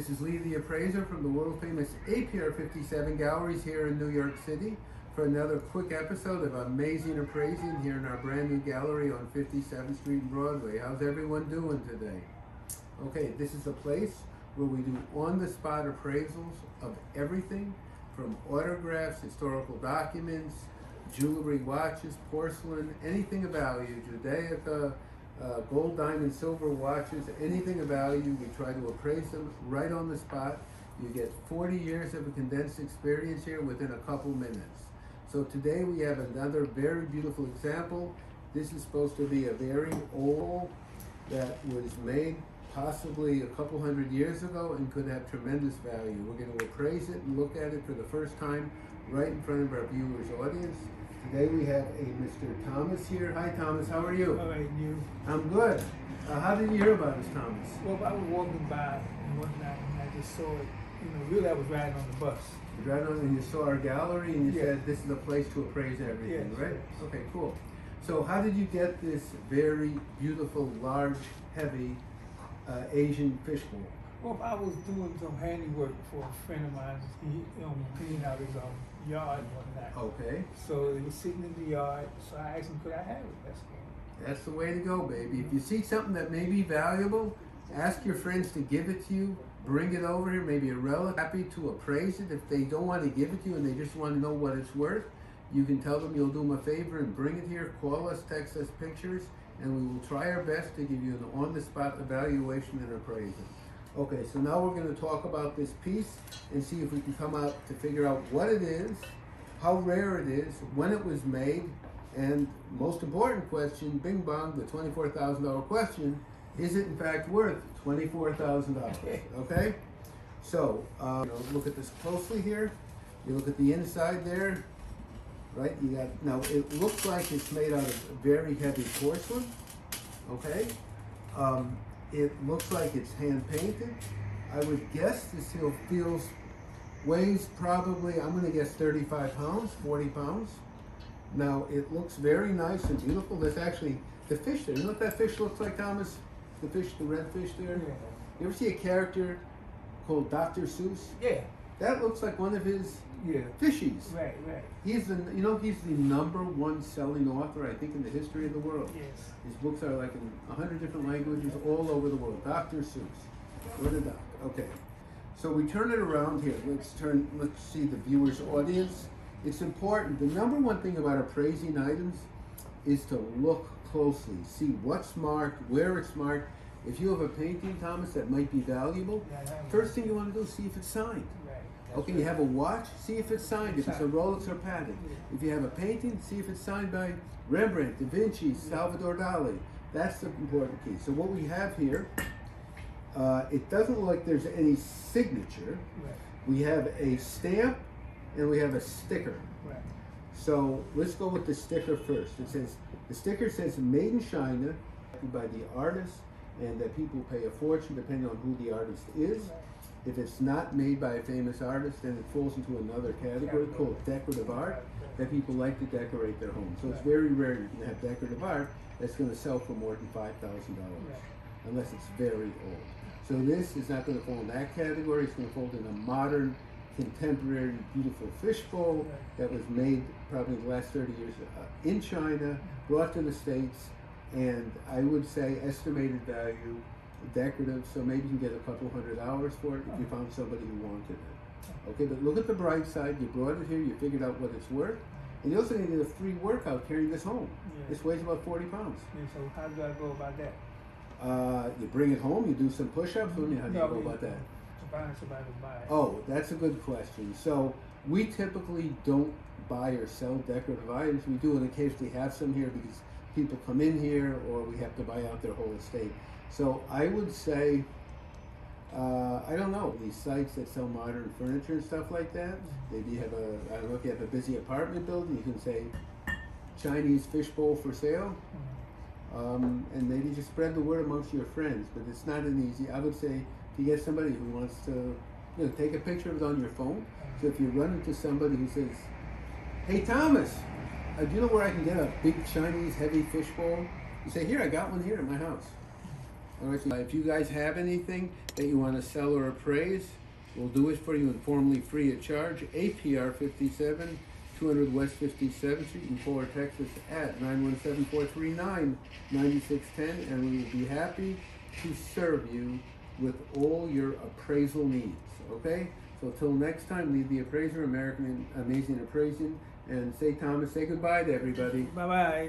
This is Lee the Appraiser from the world famous APR 57 galleries here in New York City for another quick episode of Amazing Appraising here in our brand new gallery on 57th Street and Broadway. How's everyone doing today? Okay, this is a place where we do on-the-spot appraisals of everything from autographs, historical documents, jewelry, watches, porcelain, anything of value, Judaica, gold, diamond, silver watches, anything of value. We try to appraise them right on the spot. You get 40 years of a condensed experience here within a couple minutes. So today we have another very beautiful example. This is supposed to be a very old that was made possibly a couple hundred years ago and could have tremendous value. We're going to appraise it and look at it for the first time right in front of our viewers' audience. Today we have a Mr. Thomas here. Hi Thomas, how are you? All right, you. I'm good. How did you hear about us, Thomas? Well, I was walking by one night and I just saw it. Really I was riding on the bus. You read on and you saw our gallery and you Yeah. said this is the place to appraise everything, Yes, right? yes. Okay, cool. So how did you get this very beautiful, large, heavy Asian fishbowl? Well, I was doing some handiwork for a friend of mine. He cleaned out his yard and whatnot. Okay. So it was sitting in the yard, so I asked him, could I have it? That's all. That's the way to go, baby. If you see something that may be valuable, ask your friends to give it to you. Bring it over here. Maybe a relative happy to appraise it. If they don't want to give it to you and they just want to know what it's worth, you can tell them you'll do them a favor and bring it here. Call us, text us pictures, and we will try our best to give you an on-the-spot evaluation and appraisal. Okay, so now we're going to talk about this piece and see if we can come out to figure out what it is, how rare it is, when it was made, and most important question, bing bong, the $24,000 question, is it in fact worth $24,000? Okay? So, look at this closely here. You look at the inside there, right? You got, now it looks like it's made out of very heavy porcelain, okay? It looks like it's hand painted. I would guess this weighs probably, I'm gonna guess 35 pounds, 40 pounds. Now it looks very nice and beautiful. There's actually the fish there. You know what that fish looks like, Thomas? The fish, the red fish there? Yeah. You ever see a character called Dr. Seuss? Yeah. That looks like one of his Yeah. fishies. Right, right. He's the #1 selling author, I think, in the history of the world. Yes. His books are like in 100 different languages all over the world. Dr. Seuss. What a doc. Okay. So we turn it around here. Let's see the viewer's audience. It's important. The #1 thing about appraising items is to look closely. See what's marked, where it's marked. If you have a painting, Thomas, that might be valuable, first thing you want to do is see if it's signed. Right. Okay, you have a watch, see if it's signed, if it's a Rolex or Patek. If you have a painting, see if it's signed by Rembrandt, Da Vinci, Salvador Dali. That's the important key. So what we have here, it doesn't look like there's any signature. Right. We have a stamp and we have a sticker. Right. So let's go with the sticker first. The sticker says made in China by the artist, and that people pay a fortune depending on who the artist is. If it's not made by a famous artist, then it falls into another category called decorative art, that people like to decorate their homes. So it's very rare you can have decorative art that's going to sell for more than $5,000, unless it's very old. So this is not going to fall in that category. It's going to fall in a modern, contemporary, beautiful fishbowl that was made probably in the last 30 years in China, brought to the States, and I would say estimated value, decorative, so maybe you can get a couple $100 for it if you found somebody who wanted it. Okay, but look at the bright side. You brought it here, you figured out what it's worth, and you also needed a free workout carrying this home. Yeah. This weighs about 40 pounds. And so how do I go about that? You bring it home, you do some push-ups. How do you go about that? To find somebody to buy it. Oh, that's a good question. So we typically don't buy or sell decorative items. We do, and occasionally have some here because people come in here or we have to buy out their whole estate. So I would say, I don't know, these sites that sell modern furniture and stuff like that, maybe you have I don't know, if you have a busy apartment building, you can say Chinese fishbowl for sale. And maybe just spread the word amongst your friends, but it's not an easy, I would say, if you get somebody who wants to, take a picture of it on your phone. So if you run into somebody who says, hey Thomas, do you know where I can get a big Chinese heavy fishbowl? You say, here, I got one here at my house. All right, so if you guys have anything that you want to sell or appraise, we'll do it for you informally, free of charge. APR 57, 200 West 57th Street in Fuller, Texas at 917-439-9610, and we will be happy to serve you with all your appraisal needs, okay? So till next time, leave the appraiser, American Amazing Appraising, and say, Thomas, say goodbye to everybody. Bye-bye.